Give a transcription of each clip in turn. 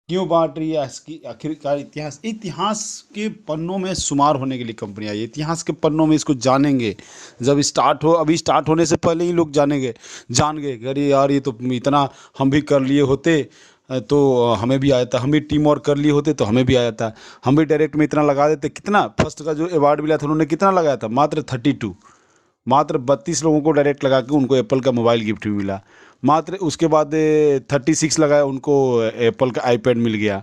क्यों बांट रही है, इसकी आखिरकार इतिहास इतिहास के पन्नों में शुमार होने के लिए कंपनी आई है। इतिहास के पन्नों में इसको जानेंगे जब स्टार्ट हो, अभी स्टार्ट होने से पहले ही लोग जानेंगे, जान गए कि अरे यार ये तो इतना हम भी कर लिए होते तो हमें भी आया था, हम भी टीम वर्क कर लिए होते तो हमें भी आया था, हम भी डायरेक्ट में इतना लगा देते। कितना फर्स्ट का जो अवार्ड मिला था उन्होंने कितना लगाया था, मात्र 32, मात्र 32 लोगों को डायरेक्ट लगा के उनको एप्पल का मोबाइल गिफ्ट भी मिला। मात्र उसके बाद 36 लगाया उनको एप्पल का आईपैड मिल गया।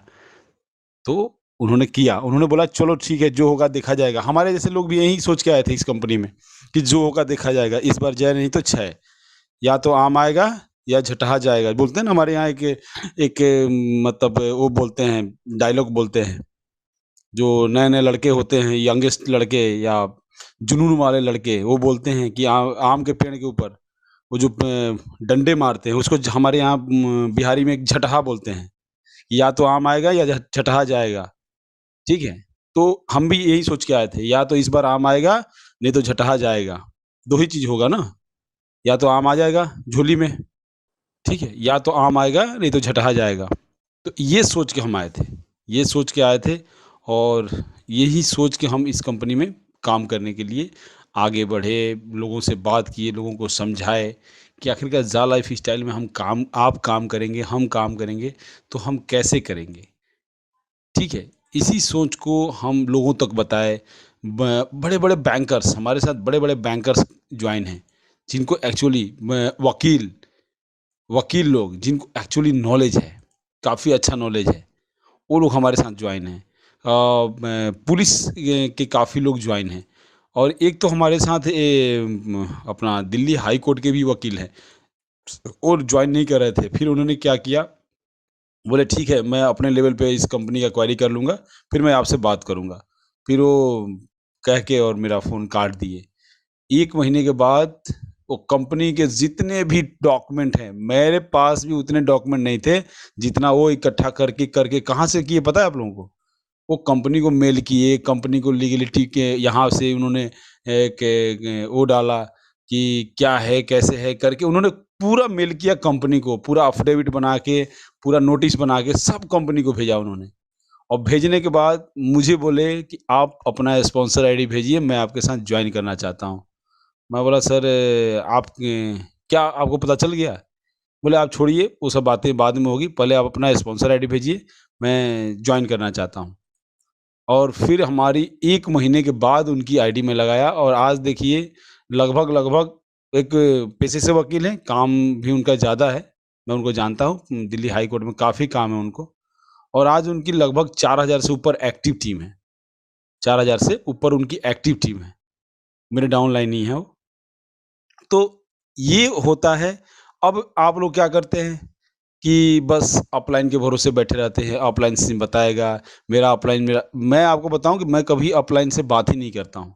तो उन्होंने किया, उन्होंने बोला चलो ठीक है जो होगा देखा जाएगा। हमारे जैसे लोग भी यही सोच के आए थे इस कंपनी में कि जो होगा देखा जाएगा, इस बार जय नहीं तो छय, या तो आम आएगा या झटहा जाएगा। बोलते हैं ना हमारे यहाँ एक मतलब वो बोलते हैं, डायलॉग बोलते हैं, जो नए नए लड़के होते हैं, यंगेस्ट लड़के या जुनून वाले लड़के, वो बोलते हैं कि आम के पेड़ के ऊपर वो जो डंडे मारते हैं उसको हमारे यहाँ बिहारी में एक झटहा बोलते हैं, या तो आम आएगा या झटहा जाएगा। ठीक है, तो हम भी यही सोच के आए थे, या तो इस बार आम आएगा नहीं तो झटहा जाएगा, दो ही चीज होगा ना, या तो आम आ जाएगा झोली में, ठीक है, या तो आम आएगा नहीं तो झटहा जाएगा। तो ये सोच के हम आए थे, ये सोच के आए थे, और यही सोच के हम इस कंपनी में काम करने के लिए आगे बढ़े, लोगों से बात किए, लोगों को समझाए कि आखिरकार जा लाइफ स्टाइल में हम काम, आप काम करेंगे, हम काम करेंगे तो हम कैसे करेंगे। ठीक है, इसी सोच को हम लोगों तक बताए। बड़े बड़े बैंकर्स हमारे साथ, बड़े बड़े बैंकर्स ज्वाइन हैं, जिनको एक्चुअली वकील वकील लोग जिनको एक्चुअली नॉलेज है, काफ़ी अच्छा नॉलेज है, वो लोग हमारे साथ ज्वाइन हैं। पुलिस के काफ़ी लोग ज्वाइन हैं, और एक तो हमारे साथ अपना दिल्ली हाई कोर्ट के भी वकील हैं, और ज्वाइन नहीं कर रहे थे। फिर उन्होंने क्या किया, बोले ठीक है मैं अपने लेवल पे इस कंपनी का क्वेरी कर लूँगा, फिर मैं आपसे बात करूँगा। फिर वो कह के और मेरा फ़ोन काट दिए। 1 महीने के बाद वो कंपनी के जितने भी डॉक्यूमेंट हैं, मेरे पास भी उतने डॉक्यूमेंट नहीं थे, जितना वो इकट्ठा करके करके कहाँ से किए पता है आप लोगों को? वो कंपनी को मेल किए, कंपनी को लीगलिटी के यहाँ से उन्होंने वो डाला कि क्या है, कैसे है करके उन्होंने पूरा मेल किया कंपनी को, पूरा अफ़िडेविट बना के, पूरा नोटिस बना के सब कंपनी को भेजा उन्होंने। और भेजने के बाद मुझे बोले कि आप अपना स्पॉन्सर आईडी भेजिए, मैं आपके साथ जॉइन करना चाहता हूँ। मैं बोला सर आप क्या आपको पता चल गया? बोले आप छोड़िए, वो सब बातें बाद में होगी, पहले आप अपना स्पॉन्सर आईडी भेजिए, मैं जॉइन करना चाहता हूँ। और फिर हमारी 1 महीने के बाद उनकी आईडी में लगाया, और आज देखिए लगभग-लगभग एक पेशे से वकील हैं, काम भी उनका ज़्यादा है, मैं उनको जानता हूँ, दिल्ली हाई कोर्ट में काफ़ी काम है उनको, और आज उनकी लगभग 4000 से ऊपर एक्टिव टीम है, 4000 से ऊपर उनकी एक्टिव टीम है, मेरे डाउनलाइन ही है वो। तो ये होता है। अब आप लोग क्या करते हैं कि बस अपलाइन के भरोसे बैठे रहते हैं, अपलाइन से बताएगा, मेरा अपलाइन मेरा, मैं आपको बताऊँ कि मैं कभी अपलाइन से बात ही नहीं करता हूँ,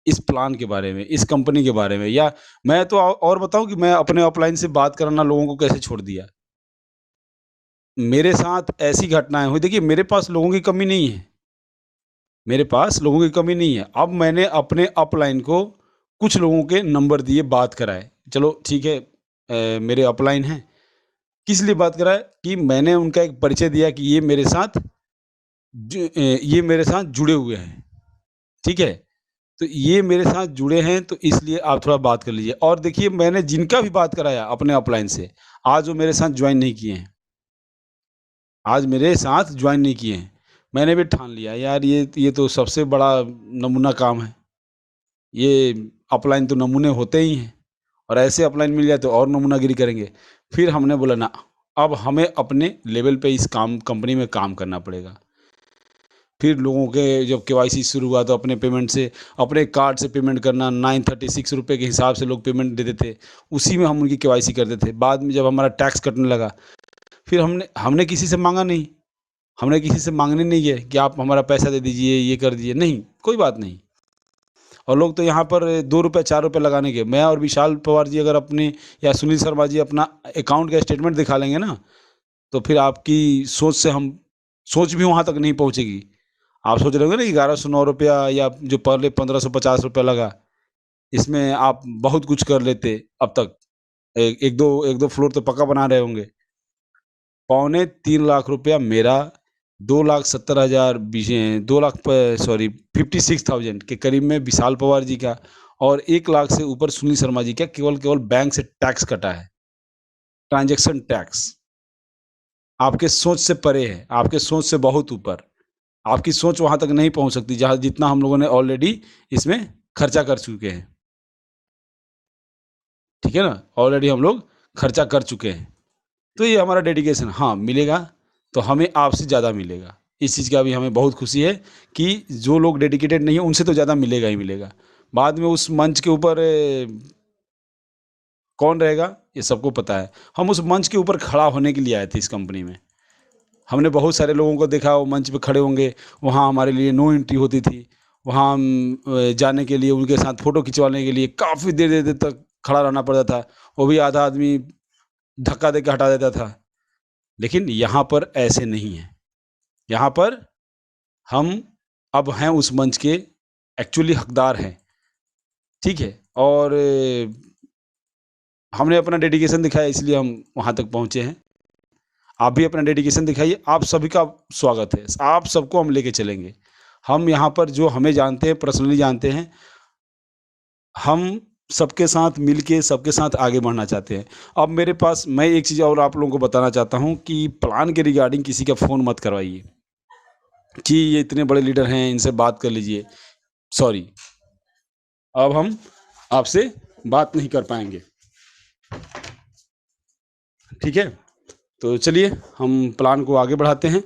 इस प्लान के बारे में, इस कंपनी के बारे में, या मैं तो और बताऊँ कि मैं अपने अपलाइन से बात कराना लोगों को कैसे छोड़ दिया। मेरे साथ ऐसी घटनाएँ हुई, देखिए मेरे पास लोगों की कमी नहीं है, मेरे पास लोगों की कमी नहीं है। अब मैंने अपने अपलाइन को कुछ लोगों के नंबर दिए, बात कराए, चलो ठीक है मेरे अपलाइन हैं। किस लिए बात कराए कि मैंने उनका एक परिचय दिया कि ये मेरे साथ जुड़े हुए हैं, ठीक है? तो ये मेरे साथ जुड़े हैं तो इसलिए आप थोड़ा बात कर लीजिए। और देखिए मैंने जिनका भी बात कराया अपने अपलाइन से, आज वो मेरे साथ जॉइन नहीं किए हैं, आज मेरे साथ जॉइन नहीं किए हैं। मैंने भी ठान लिया यार ये तो सबसे बड़ा नमूना काम है। ये अपलाइन तो नमूने होते ही हैं, और ऐसे अपलाइन मिल जाए तो और नमूनागिरी करेंगे। फिर हमने बोला ना, अब हमें अपने लेवल पे इस काम कंपनी में काम करना पड़ेगा। फिर लोगों के जब केवाईसी शुरू हुआ तो अपने पेमेंट से, अपने कार्ड से पेमेंट करना, 936 रुपये के हिसाब से लोग पेमेंट देते थे, उसी में हम उनकी केवाईसी करते थे। बाद में जब हमारा टैक्स कटने लगा, फिर हमने हमने किसी से माँगा नहीं, हमने किसी से माँगने नहीं गए कि आप हमारा पैसा दे दीजिए, ये कर दीजिए, नहीं, कोई बात नहीं। और लोग तो यहाँ पर 2 रुपए 4 रुपए लगाने के, मैं और विशाल पवार जी अगर अपने, या सुनील शर्मा जी अपना अकाउंट का स्टेटमेंट दिखा लेंगे ना, तो फिर आपकी सोच से हम, सोच भी वहाँ तक नहीं पहुँचेगी। आप सोच रहे होंगे ना 1109 रुपया, या जो पहले 1550 रुपया लगा, इसमें आप बहुत कुछ कर लेते अब तक। एक दो फ्लोर तो पक्का बना रहे होंगे। ₹3.25 लाख मेरा, 2,70,000 56,000 के करीब में विशाल पवार जी का, और 1 लाख से ऊपर सुनील शर्मा जी का केवल बैंक से टैक्स कटा है, ट्रांजैक्शन टैक्स। आपके सोच से परे है, आपके सोच से बहुत ऊपर। आपकी सोच वहाँ तक नहीं पहुँच सकती जहाँ जितना हम लोगों ने ऑलरेडी इसमें खर्चा कर चुके हैं। ठीक है ना, ऑलरेडी हम लोग खर्चा कर चुके हैं। तो ये हमारा डेडिकेशन, हाँ मिलेगा तो हमें आपसे ज़्यादा मिलेगा। इस चीज़ का भी हमें बहुत खुशी है कि जो लोग डेडिकेटेड नहीं है उनसे तो ज़्यादा मिलेगा ही मिलेगा। बाद में उस मंच के ऊपर कौन रहेगा ये सबको पता है। हम उस मंच के ऊपर खड़ा होने के लिए आए थे इस कंपनी में। हमने बहुत सारे लोगों को देखा वो मंच पे खड़े होंगे, वहाँ हमारे लिए नो एंट्री होती थी। वहाँ हम जाने के लिए उनके साथ फ़ोटो खिंचवाने के लिए काफ़ी देर तक खड़ा रहना पड़ता था। वो भी आधा आदमी धक्का दे के हटा देता था। लेकिन यहाँ पर ऐसे नहीं है। यहाँ पर हम अब हैं उस मंच के एक्चुअली हकदार हैं। ठीक है, और हमने अपना डेडिकेशन दिखाया इसलिए हम वहाँ तक पहुँचे हैं। आप भी अपना डेडिकेशन दिखाइए, आप सभी का स्वागत है। आप सबको हम लेके चलेंगे। हम यहाँ पर जो हमें जानते हैं, पर्सनली जानते हैं, हम सबके साथ मिल के सबके साथ आगे बढ़ना चाहते हैं। अब मेरे पास मैं एक चीज़ और आप लोगों को बताना चाहता हूँ कि प्लान के रिगार्डिंग किसी का फ़ोन मत करवाइए कि ये इतने बड़े लीडर हैं, इनसे बात कर लीजिए। सॉरी, अब हम आपसे बात नहीं कर पाएंगे। ठीक है, तो चलिए हम प्लान को आगे बढ़ाते हैं।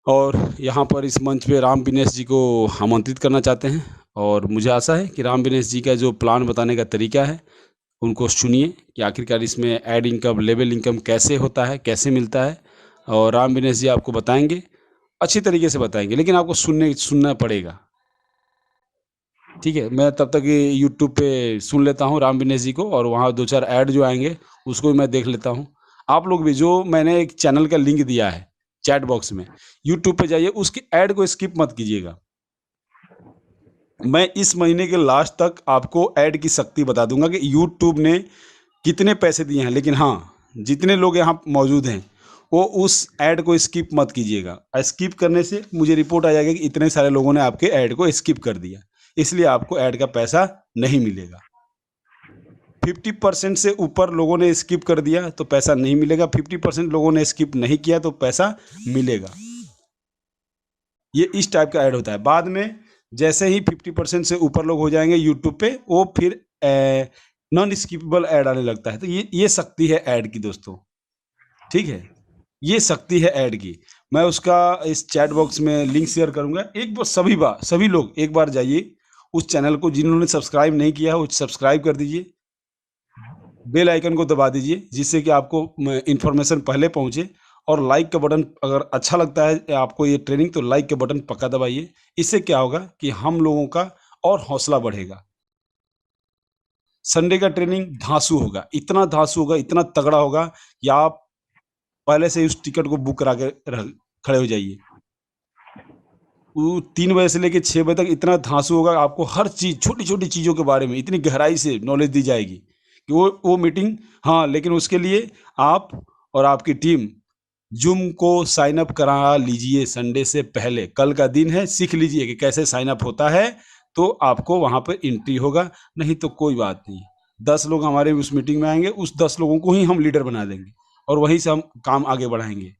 और यहाँ पर इस मंच पे राम विनेश जी को आमंत्रित करना चाहते हैं, और मुझे आशा है कि राम विनेश जी का जो प्लान बताने का तरीका है उनको सुनिए कि आखिरकार इसमें ऐड इनकम, लेवल इनकम कैसे होता है, कैसे मिलता है। और राम विनेश जी आपको बताएंगे, अच्छी तरीके से बताएंगे, लेकिन आपको सुनना पड़ेगा। ठीक है, मैं तब तक ये यूट्यूब पे सुन लेता हूँ राम विनेश जी को, और वहाँ 2-4 ऐड जो आएंगे उसको भी मैं देख लेता हूँ। आप लोग भी, जो मैंने एक चैनल का लिंक दिया है चैट बॉक्स में, यूट्यूब पे जाइए, उसकी ऐड को स्किप मत कीजिएगा। मैं इस महीने के लास्ट तक आपको ऐड की शक्ति बता दूंगा कि यूट्यूब ने कितने पैसे दिए हैं। लेकिन हाँ, जितने लोग यहाँ मौजूद हैं वो उस ऐड को स्किप मत कीजिएगा। स्किप करने से मुझे रिपोर्ट आ जाएगा कि इतने सारे लोगों ने आपके ऐड को स्किप कर दिया, इसलिए आपको ऐड का पैसा नहीं मिलेगा। 50% से ऊपर लोगों ने स्किप कर दिया तो पैसा नहीं मिलेगा, 50% लोगों ने स्किप नहीं किया तो पैसा मिलेगा। ये इस टाइप का ऐड होता है। बाद में जैसे ही 50% से ऊपर लोग हो जाएंगे यूट्यूब पे, वो फिर नॉन स्किपेबल ऐड आने लगता है। तो ये शक्ति है ऐड की दोस्तों। ठीक है, ये शक्ति है ऐड की। मैं उसका इस चैट बॉक्स में लिंक शेयर करूंगा। एक बार सभी लोग एक बार जाइए उस चैनल को, जिन्होंने सब्सक्राइब नहीं किया है वो सब्सक्राइब कर दीजिए, बेल आइकन को दबा दीजिए, जिससे कि आपको इन्फॉर्मेशन पहले पहुंचे। और लाइक का बटन, अगर अच्छा लगता है आपको ये ट्रेनिंग तो लाइक का बटन पक्का दबाइए। इससे क्या होगा कि हम लोगों का और हौसला बढ़ेगा। संडे का ट्रेनिंग धांसू होगा, इतना धांसू होगा, इतना तगड़ा होगा कि आप पहले से उस टिकट को बुक करा के खड़े हो जाइए। 3 बजे से लेकर 6 बजे तक इतना धांसू होगा, आपको हर चीज़, छोटी छोटी चीज़ों के बारे में इतनी गहराई से नॉलेज दी जाएगी कि वो मीटिंग, हाँ लेकिन उसके लिए आप और आपकी टीम जूम को साइन अप करा लीजिए संडे से पहले। कल का दिन है, सीख लीजिए कि कैसे साइन अप होता है, तो आपको वहाँ पर एंट्री होगा। नहीं तो कोई बात नहीं, 10 लोग हमारे उस मीटिंग में आएंगे, उस 10 लोगों को ही हम लीडर बना देंगे और वहीं से हम काम आगे बढ़ाएंगे।